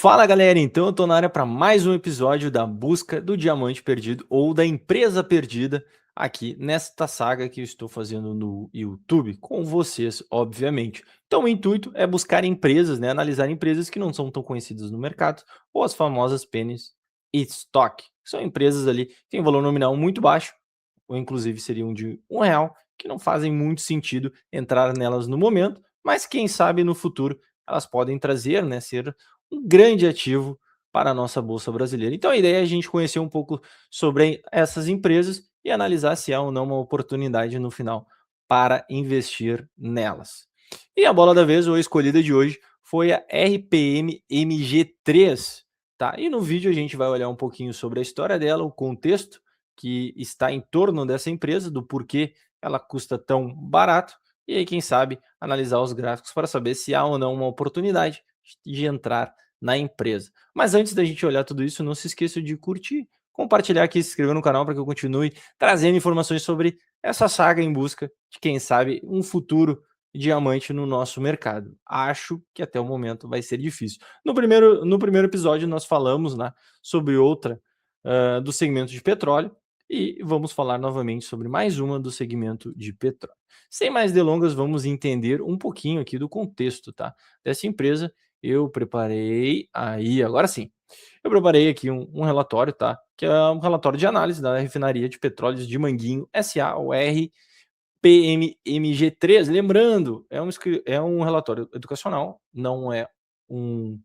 Fala galera, então eu tô na área para mais um episódio da busca do diamante perdido ou da empresa perdida aqui nesta saga que eu estou fazendo no YouTube com vocês, obviamente. Então o intuito é buscar empresas, né, analisar empresas que não são tão conhecidas no mercado ou as famosas pennies stock. São empresas ali que têm valor nominal muito baixo, ou inclusive seriam de R$ 1, que não fazem muito sentido entrar nelas no momento, mas quem sabe no futuro elas podem trazer, né, ser um grande ativo para a nossa bolsa brasileira. Então a ideia é a gente conhecer um pouco sobre essas empresas e analisar se há ou não uma oportunidade no final para investir nelas. E a bola da vez, ou a escolhida de hoje, foi a RPM MG3, tá? E no vídeo a gente vai olhar um pouquinho sobre a história dela, o contexto que está em torno dessa empresa, do porquê ela custa tão barato, e aí, quem sabe, analisar os gráficos para saber se há ou não uma oportunidade de entrar na empresa. Mas antes da gente olhar tudo isso, não se esqueça de curtir, compartilhar aqui, se inscrever no canal para que eu continue trazendo informações sobre essa saga em busca de, quem sabe, um futuro diamante no nosso mercado. Acho que até o momento vai ser difícil. No primeiro episódio nós falamos, né, sobre outra do segmento de petróleo e vamos falar novamente sobre mais uma do segmento de petróleo. Sem mais delongas, vamos entender um pouquinho aqui do contexto, tá, dessa empresa. Eu preparei aí, agora sim. Eu preparei aqui um relatório, tá? Que é um relatório de análise da refinaria de petróleos de Manguinho SA, o RPMMG3. Lembrando, é um relatório educacional, não é um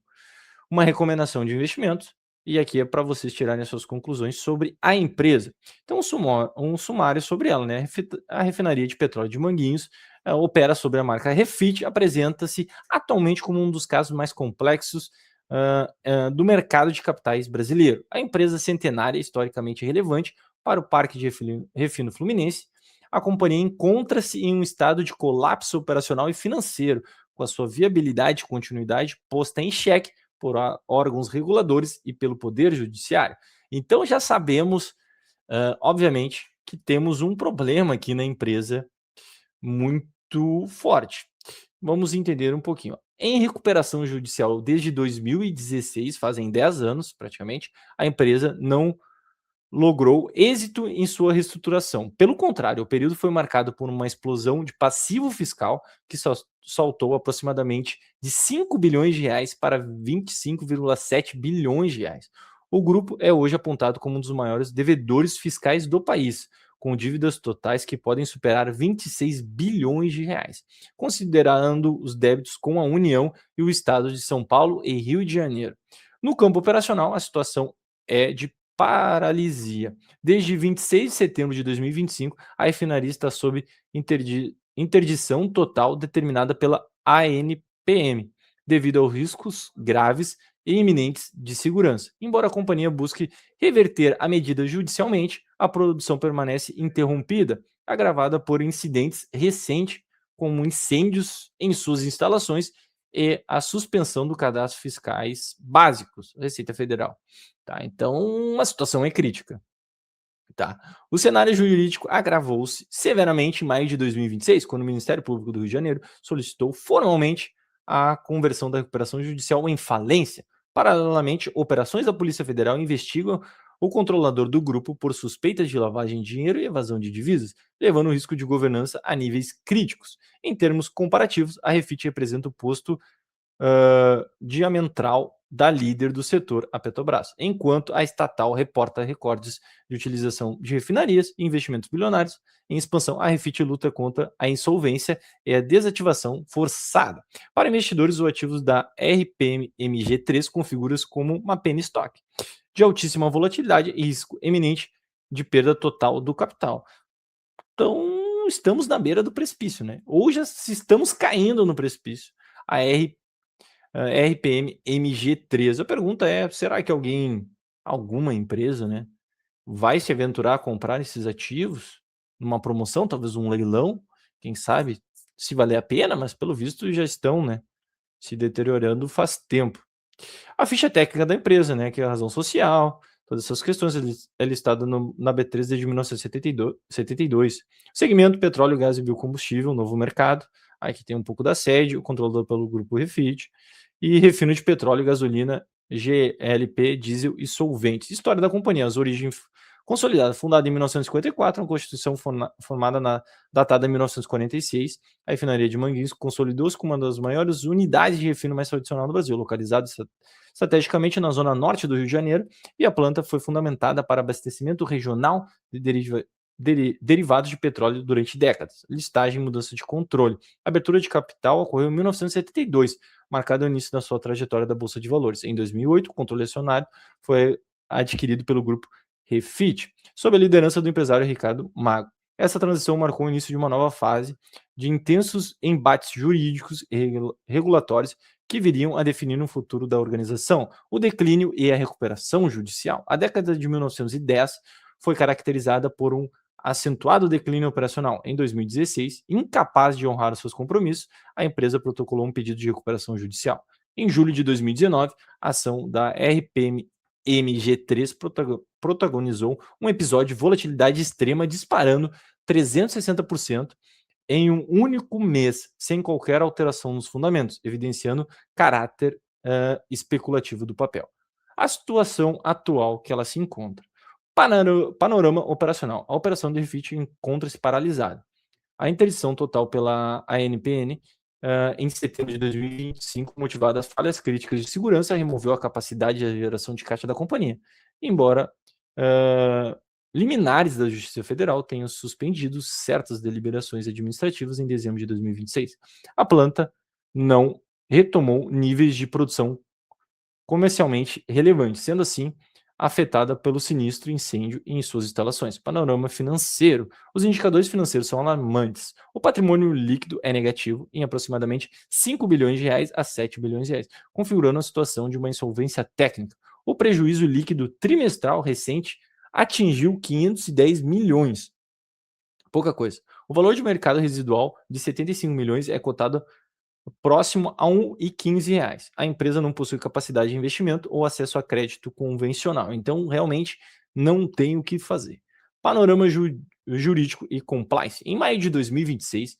uma recomendação de investimentos, e aqui é para vocês tirarem as suas conclusões sobre a empresa. Então, um sumário sobre ela, né? A refinaria de petróleo de Manguinhos opera sob a marca Refit, apresenta-se atualmente como um dos casos mais complexos do mercado de capitais brasileiro. A empresa centenária, historicamente relevante para o Parque de Refino Fluminense, a companhia encontra-se em um estado de colapso operacional e financeiro, com a sua viabilidade e continuidade posta em xeque por órgãos reguladores e pelo Poder Judiciário. Então já sabemos, obviamente, que temos um problema aqui na empresa muito forte. Vamos entender um pouquinho. Em recuperação judicial desde 2016, fazem 10 anos praticamente, a empresa não logrou êxito em sua reestruturação. Pelo contrário, o período foi marcado por uma explosão de passivo fiscal que saltou aproximadamente de 5 bilhões de reais para 25,7 bilhões de reais. O grupo é hoje apontado como um dos maiores devedores fiscais do país, com dívidas totais que podem superar 26 bilhões de reais, considerando os débitos com a União e o Estado de São Paulo e Rio de Janeiro. No campo operacional, a situação é de paralisia. Desde 26 de setembro de 2025, a refinaria está sob interdição total determinada pela ANPM, devido aos riscos graves e iminentes de segurança. Embora a companhia busque reverter a medida judicialmente, a produção permanece interrompida, agravada por incidentes recentes, como incêndios em suas instalações e a suspensão do cadastro fiscais básicos, Receita Federal. Tá? Então, a situação é crítica. Tá? O cenário jurídico agravou-se severamente em maio de 2026, quando o Ministério Público do Rio de Janeiro solicitou formalmente a conversão da recuperação judicial em falência. Paralelamente, operações da Polícia Federal investigam o controlador do grupo por suspeitas de lavagem de dinheiro e evasão de divisas, levando o risco de governança a níveis críticos. Em termos comparativos, a Refit representa o posto diametral da líder do setor, a Petrobras, enquanto a estatal reporta recordes de utilização de refinarias e investimentos bilionários em expansão. A Refit luta contra a insolvência e a desativação forçada. Para investidores, os ativos da RPMG3 configuram-se como uma penny stock, de altíssima volatilidade e risco eminente de perda total do capital. Então, estamos na beira do precipício, né? Ou já estamos caindo no precipício. A RPM MG3. A pergunta é: será que alguma empresa, né, vai se aventurar a comprar esses ativos numa promoção, talvez um leilão? Quem sabe se valer a pena, mas pelo visto já estão, né, se deteriorando faz tempo. A ficha técnica da empresa, né, que é a razão social, todas essas questões, é listada na B3 desde 1972. Segmento petróleo, gás e biocombustível, novo mercado. Aqui tem um pouco da sede, o controlador pelo grupo Refit. e refino de petróleo e gasolina, GLP, diesel e solventes. História da companhia, as origens consolidada, fundada em 1954, uma constituição datada em 1946, a refinaria de Manguinhos consolidou-se como uma das maiores unidades de refino mais tradicional do Brasil, localizada estrategicamente na zona norte do Rio de Janeiro, e a planta foi fundamentada para abastecimento regional de derivados de petróleo durante décadas. Listagem e mudança de controle. A abertura de capital ocorreu em 1972, marcado o início da sua trajetória da Bolsa de Valores. Em 2008, o controle acionário foi adquirido pelo grupo Refit, sob a liderança do empresário Ricardo Mago. Essa transição marcou o início de uma nova fase de intensos embates jurídicos e regulatórios que viriam a definir o futuro da organização, o declínio e a recuperação judicial. A década de 1910 foi caracterizada por um acentuado declínio operacional. Em 2016, incapaz de honrar os seus compromissos, a empresa protocolou um pedido de recuperação judicial. Em julho de 2019, a ação da RPM MG3 protagonizou um episódio de volatilidade extrema, disparando 360% em um único mês, sem qualquer alteração nos fundamentos, evidenciando caráter especulativo do papel. A situação atual que ela se encontra. Panorama operacional. A operação de Refit encontra-se paralisada. A interdição total pela ANPN em setembro de 2025, motivada às falhas críticas de segurança, removeu a capacidade de geração de caixa da companhia, embora liminares da Justiça Federal tenham suspendido certas deliberações administrativas em dezembro de 2026. A planta não retomou níveis de produção comercialmente relevantes, sendo assim afetada pelo sinistro incêndio em suas instalações. Panorama financeiro. Os indicadores financeiros são alarmantes. O patrimônio líquido é negativo em aproximadamente 5 bilhões de reais a 7 bilhões de reais, configurando a situação de uma insolvência técnica. O prejuízo líquido trimestral recente atingiu 510 milhões. Pouca coisa. O valor de mercado residual de 75 milhões é cotado próximo a R$ 1,15. A empresa não possui capacidade de investimento ou acesso a crédito convencional. Então, realmente, não tem o que fazer. Panorama jurídico e compliance. Em maio de 2026,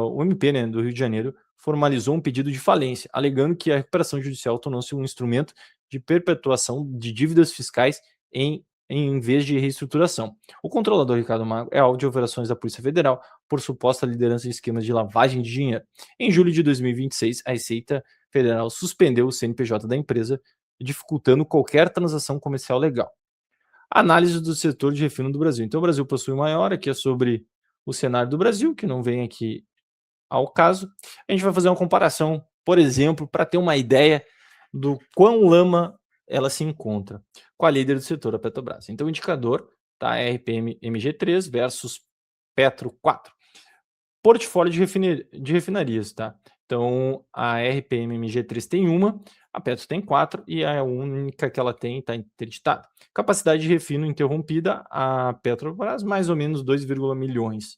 o MP, né, do Rio de Janeiro formalizou um pedido de falência, alegando que a recuperação judicial tornou-se um instrumento de perpetuação de dívidas fiscais em vez de reestruturação. O controlador Ricardo Mago é alvo de operações da Polícia Federal por suposta liderança de esquemas de lavagem de dinheiro. Em julho de 2026, a Receita Federal suspendeu o CNPJ da empresa, dificultando qualquer transação comercial legal. Análise do setor de refino do Brasil. Então, o Brasil possui o maior, aqui é sobre o cenário do Brasil, que não vem aqui ao caso. A gente vai fazer uma comparação, por exemplo, para ter uma ideia do quão lama ela se encontra com a líder do setor, a Petrobras. Então, o indicador tá RPM MG3 versus Petro 4. Portfólio de refinarias, tá? Então, a RPM MG3 tem uma, a Petro tem 4 e a única que ela tem está interditada. Capacidade de refino interrompida, a Petrobras mais ou menos 2, milhões.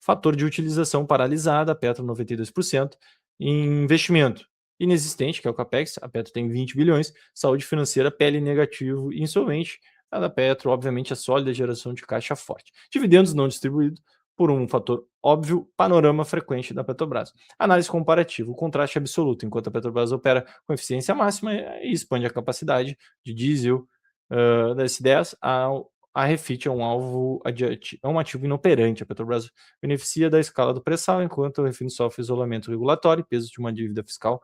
Fator de utilização paralisada, a Petro 92%. Investimento inexistente, que é o Capex, a Petro tem 20 bilhões. Saúde financeira, PL negativo e insolvente. A da Petro, obviamente, a sólida geração de caixa forte. Dividendos não distribuídos, por um fator óbvio, panorama frequente da Petrobras. Análise comparativa, o contraste absoluto, enquanto a Petrobras opera com eficiência máxima e expande a capacidade de diesel da S10, a Refit é um ativo inoperante. A Petrobras beneficia da escala do pré-sal, enquanto a Refin sofre isolamento regulatório e peso de uma dívida fiscal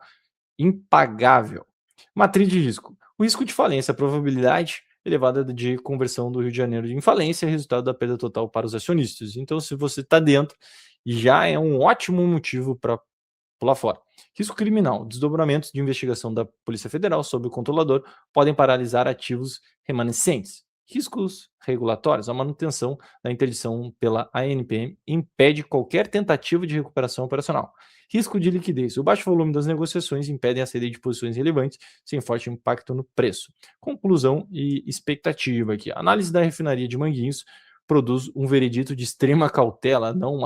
impagável. Matriz de risco. O risco de falência, a probabilidade elevada de conversão do Rio de Janeiro em falência é resultado da perda total para os acionistas. Então, se você está dentro, já é um ótimo motivo para pular fora. Risco criminal. Desdobramentos de investigação da Polícia Federal sobre o controlador podem paralisar ativos remanescentes. Riscos regulatórios. A manutenção da interdição pela ANPM impede qualquer tentativa de recuperação operacional. Risco de liquidez. O baixo volume das negociações impedem a saída de posições relevantes sem forte impacto no preço. Conclusão e expectativa aqui. A análise da refinaria de Manguinhos produz um veredito de extrema cautela. Não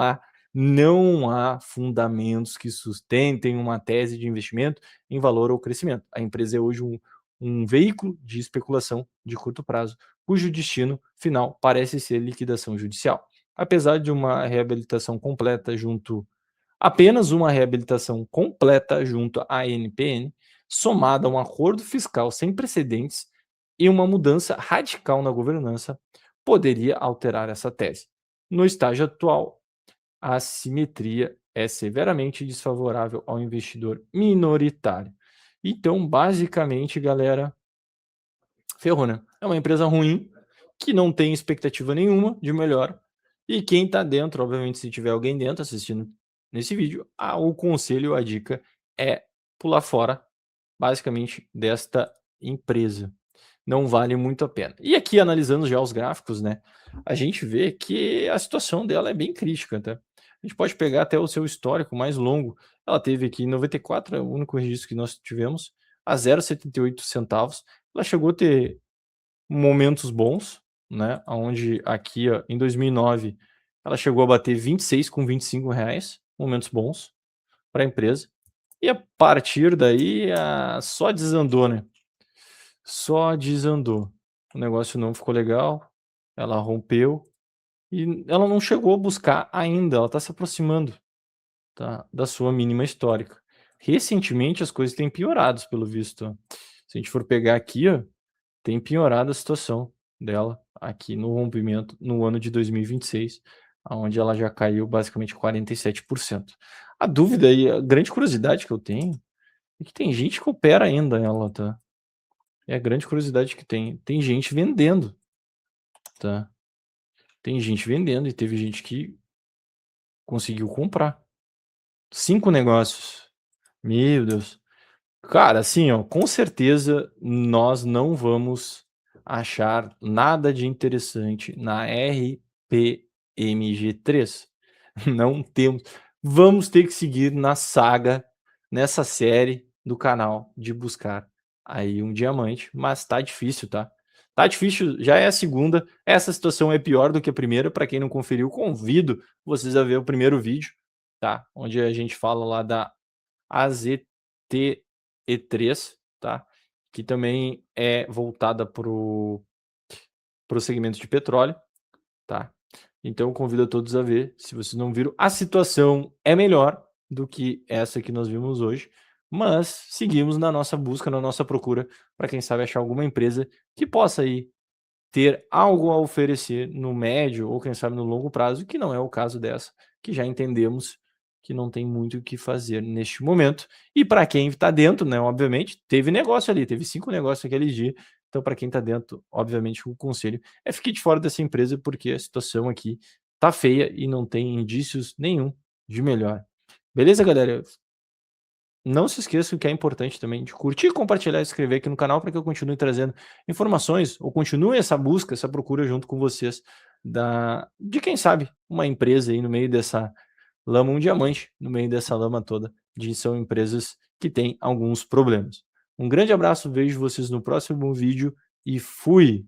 há fundamentos que sustentem uma tese de investimento em valor ou crescimento. A empresa é hoje um veículo de especulação de curto prazo, cujo destino final parece ser liquidação judicial. Apesar de uma reabilitação completa junto Apenas uma reabilitação completa junto à NPN, somada a um acordo fiscal sem precedentes e uma mudança radical na governança, poderia alterar essa tese. No estágio atual, a assimetria é severamente desfavorável ao investidor minoritário. Então, basicamente, galera, ferrou, né? É uma empresa ruim, que não tem expectativa nenhuma de melhor. E quem tá dentro, obviamente, se tiver alguém dentro assistindo nesse vídeo, o conselho, a dica é pular fora, basicamente, desta empresa. Não vale muito a pena. E aqui, analisando já os gráficos, né? A gente vê que a situação dela é bem crítica, tá? A gente pode pegar até o seu histórico mais longo. Ela teve aqui em 94, é o único registro que nós tivemos, a 0,78 centavos. Ela chegou a ter momentos bons, né, onde aqui, ó, em 2009, ela chegou a bater 26 com R$ 25, momentos bons para a empresa. E a partir daí, só desandou, né? Só desandou. O negócio não ficou legal, ela rompeu e ela não chegou a buscar ainda, ela está se aproximando, tá, da sua mínima histórica. Recentemente as coisas têm piorado, pelo visto, ó. Se a gente for pegar aqui, ó, tem piorado a situação dela aqui no rompimento no ano de 2026, aonde ela já caiu basicamente 47%. A dúvida e a grande curiosidade que eu tenho é que tem gente que opera ainda ela, tá? É a grande curiosidade que tem. Tem gente vendendo, tá? Tem gente vendendo e teve gente que conseguiu comprar. 5 negócios. Meu Deus. Cara, assim, ó, com certeza nós não vamos achar nada de interessante na RPMG3. Não temos. Vamos ter que seguir na saga, nessa série do canal de buscar aí um diamante, mas tá difícil, tá? Tá difícil, já é a segunda. Essa situação é pior do que a primeira. Para quem não conferiu, convido vocês a ver o primeiro vídeo, tá? Onde a gente fala lá da AZTE3, tá? Que também é voltada para o segmento de petróleo, tá? Então, convido a todos a ver. Se vocês não viram, a situação é melhor do que essa que nós vimos hoje, mas seguimos na nossa busca, na nossa procura, para quem sabe achar alguma empresa que possa aí ter algo a oferecer no médio ou quem sabe no longo prazo, que não é o caso dessa, que já entendemos que não tem muito o que fazer neste momento. E para quem está dentro, né, obviamente, teve negócio ali, teve 5 negócios naquele dia. Então, para quem está dentro, obviamente, o conselho é fique de fora dessa empresa, porque a situação aqui tá feia e não tem indícios nenhum de melhor. Beleza, galera? Não se esqueçam que é importante também de curtir, compartilhar e se inscrever aqui no canal para que eu continue trazendo informações ou continue essa busca, essa procura junto com vocês de quem sabe uma empresa aí no meio dessa lama, um diamante no meio dessa lama toda, são empresas que têm alguns problemas. Um grande abraço, vejo vocês no próximo vídeo e fui!